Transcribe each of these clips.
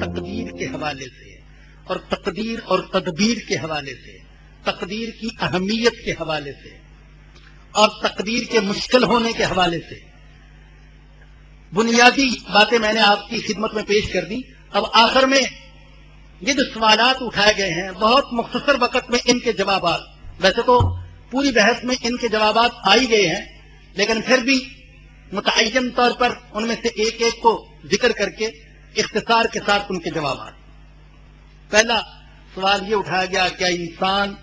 تقدیر کے حوالے سے اور تقدیر اور تدبیر کے حوالے سے، تقدیر کی اہمیت کے حوالے سے اور تقدیر کے مشکل ہونے کے حوالے سے بنیادی باتیں میں نے آپ کی خدمت میں پیش کر دی۔ اب آخر میں یہ جو سوالات اٹھائے گئے ہیں بہت مختصر وقت میں ان کے جوابات، ویسے تو پوری بحث میں ان کے جوابات آ ہی گئے ہیں، لیکن پھر بھی متعین طور پر ان میں سے ایک ایک کو ذکر کر کے اختصار کے ساتھ ان کے جوابات۔ پہلا سوال یہ اٹھایا گیا، کیا انسان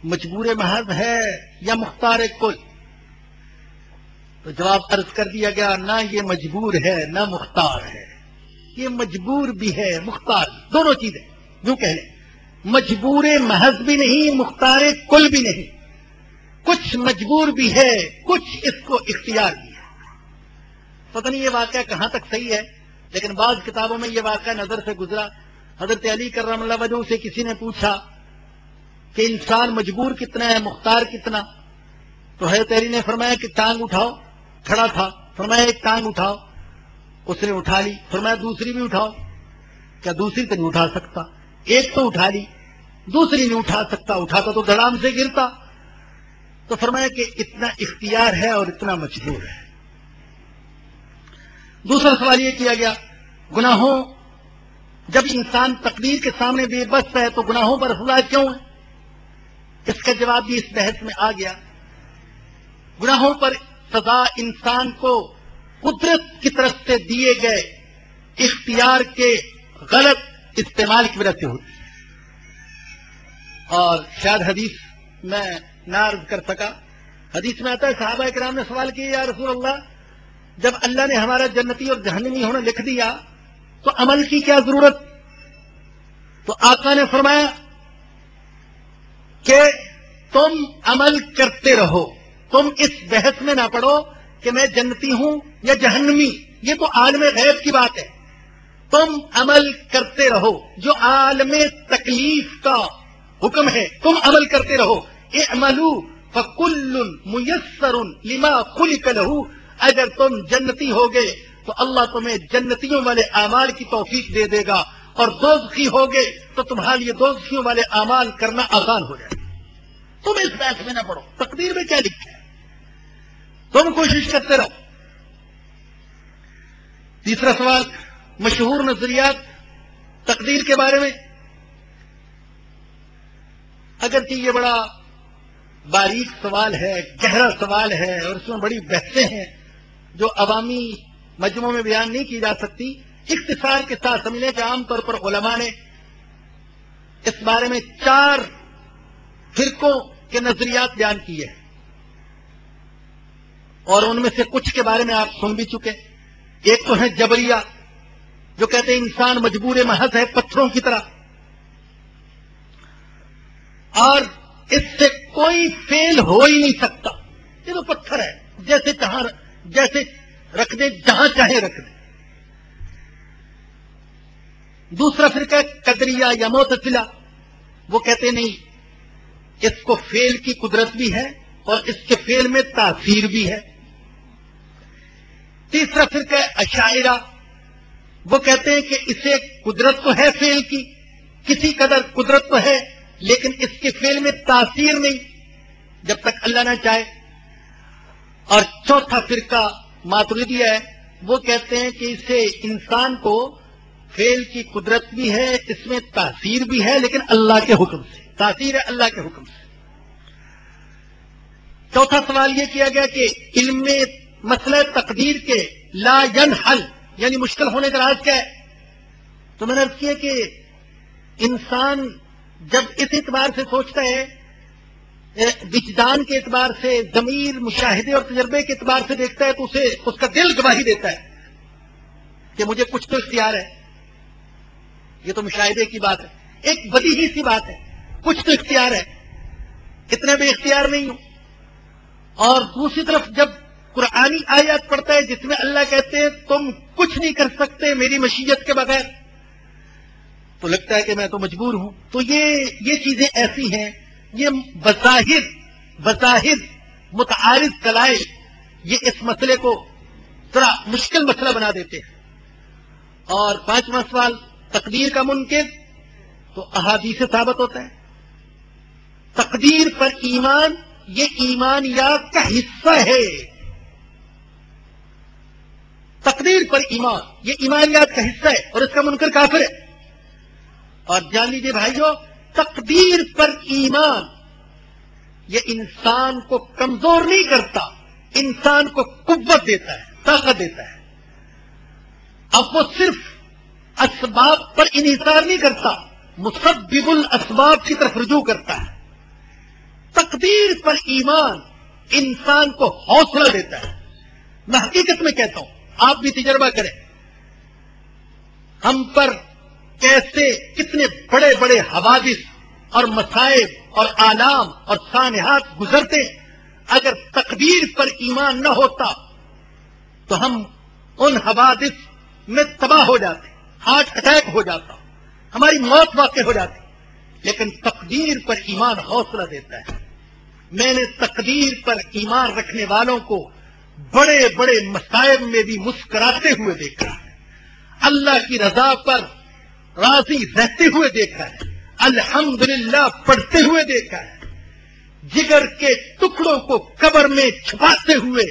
مجبور محض ہے یا مختار کل؟ تو جواب عرض کر دیا گیا، نہ یہ مجبور ہے نہ مختار ہے، یہ مجبور بھی ہے مختار بھی، دونوں چیزیں یوں کہہ لیں، مجبور محض بھی نہیں مختار کل بھی نہیں، کچھ مجبور بھی ہے کچھ اس کو اختیار بھی ہے۔ پتہ نہیں یہ واقعہ کہاں تک صحیح ہے، لیکن بعض کتابوں میں یہ واقعہ نظر سے گزرا۔ حضرت علی کرم اللہ وجہہ سے کسی نے پوچھا کہ انسان مجبور کتنا ہے مختار کتنا؟ تو حضرت علی نے فرمایا کہ ٹانگ اٹھاؤ، کھڑا تھا، فرمایا ایک ٹانگ اٹھاؤ، اس نے اٹھا لی، فرمایا دوسری بھی اٹھاؤ، کیا دوسری تو نہیں اٹھا سکتا، ایک تو اٹھا لی، دوسری نہیں اٹھا سکتا، اٹھاتا تو دھڑام سے گرتا، تو فرمایا کہ اتنا اختیار ہے اور اتنا مجبور ہے۔ دوسرا سوال یہ کیا گیا، گناہوں، جب انسان تقدیر کے سامنے بے بس ہے تو گناہوں پر سزا کیوں ہے؟ اس کا جواب بھی اس بحث میں آ گیا۔ گناہوں پر سزا انسان کو قدرت کی طرف سے دیے گئے اختیار کے غلط استعمال کی وجہ سے ہوتی ہے، اور شاید حدیث میں نہ عرض کر سکا، حدیث میں آتا ہے صحابہ کرام نے سوال کیا، یا رسول اللہ جب اللہ نے ہمارا جنتی اور جہنمی ہونا لکھ دیا تو عمل کی کیا ضرورت؟ تو آقا نے فرمایا کہ تم عمل کرتے رہو، تم اس بحث میں نہ پڑو کہ میں جنتی ہوں یا جہنمی، یہ تو عالم غیب کی بات ہے، تم عمل کرتے رہو، جو عالم تکلیف کا حکم ہے تم عمل کرتے رہو، اعملوا فکل میسر لما خلق لہ، اگر تم جنتی ہوگے تو اللہ تمہیں جنتیوں والے اعمال کی توفیق دے دے گا، اور دوزخی ہوگے تو تمہارے لیے دوزخیوں والے اعمال کرنا آسان ہو جائے گا۔ تم اس بحث میں نہ پڑو، تقدیر میں کیا لکھا ہے، تم کوشش کرتے رہو۔ تیسرا سوال، مشہور نظریات تقدیر کے بارے میں، اگرچہ یہ بڑا باریک سوال ہے، گہرا سوال ہے، اور اس میں بڑی بحثیں ہیں جو عوامی مجموعوں میں بیان نہیں کی جا سکتی، اختصار کے ساتھ سمجھیں کہ عام طور پر علماء نے اس بارے میں 4 فرقوں کے نظریات بیان کیے ہیں، اور ان میں سے کچھ کے بارے میں آپ سن بھی چکے۔ ایک تو ہے جبریہ، جو کہتے ہیں انسان مجبور محض ہے پتھروں کی طرح، اور اس سے کوئی فیل ہو ہی نہیں سکتا، یہ تو پتھر ہے، جیسے رکھ دیں جہاں چاہے رکھ دیں۔ دوسرا فرقہ قدریہ یا معتزلہ، وہ کہتے نہیں، اس کو فیل کی قدرت بھی ہے اور اس کے فیل میں تاثیر بھی ہے۔ تیسرا فرقہ اشاعرہ، وہ کہتے ہیں کہ اسے قدرت تو ہے فیل کی، کسی قدر قدرت تو ہے، لیکن اس کے فیل میں تاثیر نہیں جب تک اللہ نہ چاہے۔ اور چوتھا فرقہ ماتریدیہ ہے، وہ کہتے ہیں کہ اسے انسان کو فعل کی قدرت بھی ہے، اس میں تاثیر بھی ہے، لیکن اللہ کے حکم سے، تاثیر ہے اللہ کے حکم سے۔ چوتھا سوال یہ کیا گیا کہ علم میں مسئلہ تقدیر کے لا ینحل یعنی مشکل ہونے کا راز کیا ہے؟ تو میں نے عرض کیا کہ انسان جب اس اعتبار سے سوچتا ہے، وجدان کے اعتبار سے، ضمیر، مشاہدے اور تجربے کے اعتبار سے دیکھتا ہے، تو اسے اس کا دل گواہی دیتا ہے کہ مجھے کچھ تو اختیار ہے۔ یہ تو مشاہدے کی بات ہے، ایک بدیہی سی بات ہے، کچھ تو اختیار ہے، اتنا بھی اختیار نہیں ہوں۔ اور دوسری طرف جب قرآنی آیات پڑھتا ہے جس میں اللہ کہتے ہیں تم کچھ نہیں کر سکتے میری مشیت کے بغیر، تو لگتا ہے کہ میں تو مجبور ہوں۔ تو یہ چیزیں ایسی ہیں، یہ بظاہر متعارض دلائل یہ اس مسئلے کو تھوڑا مشکل مسئلہ بنا دیتے ہیں۔ اور پانچواں سوال تقدیر کا منکر تو احادیث سے ثابت ہوتا ہے. تقدیر پر ایمان یہ ایمانیات کا حصہ ہے. تقدیر پر ایمان یہ ایمانیات کا حصہ ہے اور اس کا منکر کافر ہے. اور جان لیجیے بھائیو، تقدیر پر ایمان یہ انسان کو کمزور نہیں کرتا، انسان کو قوت دیتا ہے، طاقت دیتا ہے. اب وہ صرف اسباب پر انحصار نہیں کرتا، مسبب الاسباب کی طرف رجوع کرتا ہے. تقدیر پر ایمان انسان کو حوصلہ دیتا ہے. میں حقیقت میں کہتا ہوں، آپ بھی تجربہ کریں، ہم پر کیسے کتنے بڑے بڑے حوادث اور مصائب اور آلام اور سانحات گزرتے. اگر تقدیر پر ایمان نہ ہوتا تو ہم ان حوادث میں تباہ ہو جاتے، ہارٹ اٹیک ہو جاتا، ہماری موت واقع ہو جاتی. لیکن تقدیر پر ایمان حوصلہ دیتا ہے. میں نے تقدیر پر ایمان رکھنے والوں کو بڑے بڑے مصائب میں بھی مسکراتے ہوئے دیکھا ہے، اللہ کی رضا پر راضی رہتے ہوئے دیکھا ہے، الحمدللہ پڑھتے ہوئے دیکھا ہے، جگر کے ٹکڑوں کو قبر میں چھپاتے ہوئے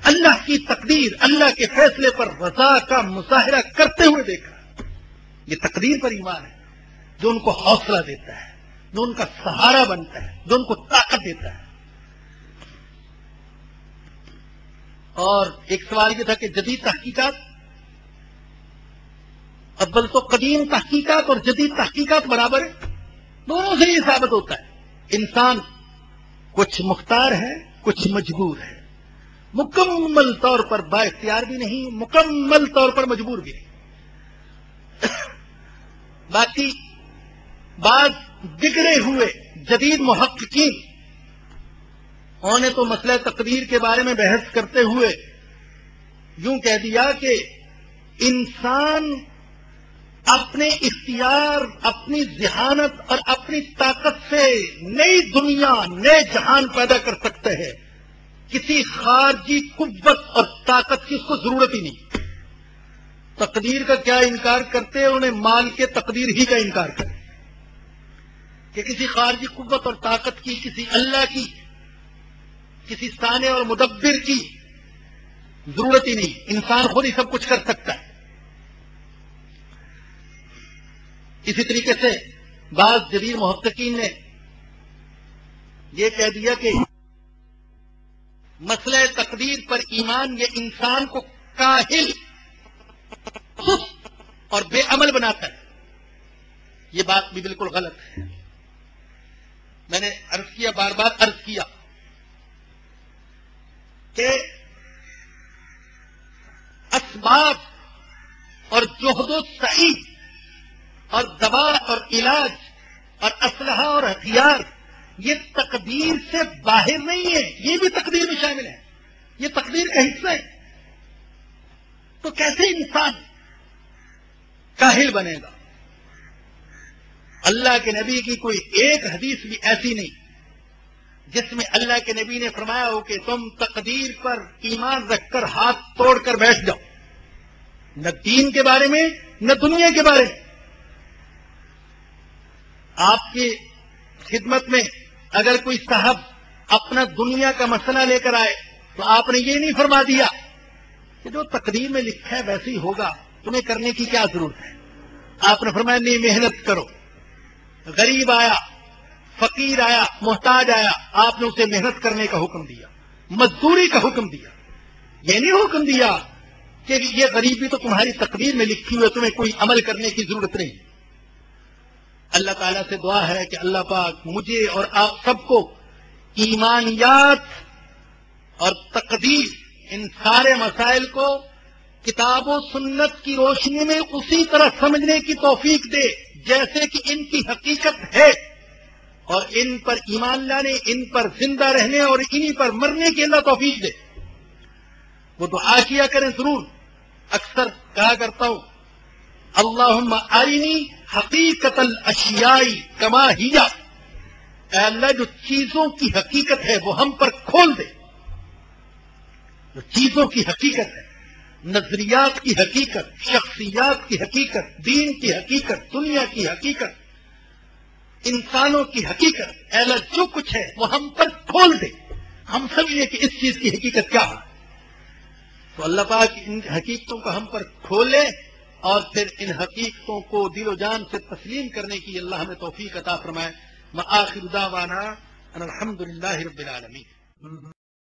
اللہ کی تقدیر، اللہ کے فیصلے پر رضا کا مظاہرہ کرتے ہوئے دیکھا. یہ تقدیر پر ایمان ہے جو ان کو حوصلہ دیتا ہے، جو ان کا سہارا بنتا ہے، جو ان کو طاقت دیتا ہے. اور ایک سوال یہ تھا کہ جدید تحقیقات، اول تو قدیم تحقیقات اور جدید تحقیقات برابر ہے. دونوں سے یہ ثابت ہوتا ہے انسان کچھ مختار ہے، کچھ مجبور ہے، مکمل طور پر با اختیار بھی نہیں، مکمل طور پر مجبور بھی نہیں. باقی بعض بگڑے ہوئے جدید محققین انہوں نے تو مسئلہ تقدیر کے بارے میں بحث کرتے ہوئے یوں کہہ دیا کہ انسان اپنے اختیار، اپنی ذہانت اور اپنی طاقت سے نئی دنیا، نئے جہان پیدا کر سکتے ہیں. کسی خارجی قوت اور طاقت کی اس کو ضرورت ہی نہیں. تقدیر کا کیا انکار کرتے ہیں؟ انہیں مال کے تقدیر ہی کا انکار کرتے کہ کسی خارجی قوت اور طاقت کی، کسی اللہ کی، کسی صانع اور مدبر کی ضرورت ہی نہیں، انسان خود ہی سب کچھ کر سکتا ہے. اسی طریقے سے بعض جدید محققین نے یہ کہہ دیا کہ مسئلہ تقدیر پر ایمان یہ انسان کو کاہل، سست اور بے عمل بناتا ہے. یہ بات بھی بالکل غلط ہے. میں نے عرض کیا، بار بار عرض کیا کہ اسباب اور جہد و سعی اور دوا اور علاج اور اسلحہ اور ہتھیار یہ تقدیر سے باہر نہیں ہے، یہ بھی تقدیر میں شامل ہے، یہ تقدیر کا حصہ ہے. تو کیسے انسان کاہل بنے گا؟ اللہ کے نبی کی کوئی ایک حدیث بھی ایسی نہیں جس میں اللہ کے نبی نے فرمایا ہو کہ تم تقدیر پر ایمان رکھ کر ہاتھ توڑ کر بیٹھ جاؤ، نہ دین کے بارے میں نہ دنیا کے بارے میں. آپ کی خدمت میں اگر کوئی صاحب اپنا دنیا کا مسئلہ لے کر آئے تو آپ نے یہ نہیں فرما دیا کہ جو تقدیر میں لکھا ہے ویسے ہی ہوگا، تمہیں کرنے کی کیا ضرورت ہے. آپ نے فرمایا نہیں، محنت کرو. غریب آیا، فقیر آیا، محتاج آیا، آپ نے اسے محنت کرنے کا حکم دیا، مزدوری کا حکم دیا. یہ نہیں حکم دیا کہ یہ غریبی تو تمہاری تقدیر میں لکھی ہوئی ہے، تمہیں کوئی عمل کرنے کی ضرورت نہیں. اللہ تعالیٰ سے دعا ہے کہ اللہ پاک مجھے اور آپ سب کو ایمانیات اور تقدیر، ان سارے مسائل کو کتاب و سنت کی روشنی میں اسی طرح سمجھنے کی توفیق دے جیسے کہ ان کی حقیقت ہے، اور ان پر ایمان لانے، ان پر زندہ رہنے اور انہی پر مرنے کی اللہ توفیق دے. وہ دعا کیا کریں ضرور. اکثر کہا کرتا ہوں اللہم ارنی حقیقت الاشیاء کما ہی، اے اللہ جو چیزوں کی حقیقت ہے وہ ہم پر کھول دے. جو چیزوں کی حقیقت ہے نظریات کی حقیقت، شخصیات کی حقیقت، دین کی حقیقت، دنیا کی حقیقت، انسانوں کی حقیقت، اے اللہ جو کچھ ہے وہ ہم پر کھول دے، ہم سمجھیں کہ اس چیز کی حقیقت کیا ہے۔ تو اللہ پاک ان حقیقتوں کو ہم پر کھولے اور پھر ان حقیقتوں کو دل و جان سے تسلیم کرنے کی اللہ ہمیں توفیق عطا فرمائے۔ وآخر دعوانا ان الحمد للہ رب العالمین۔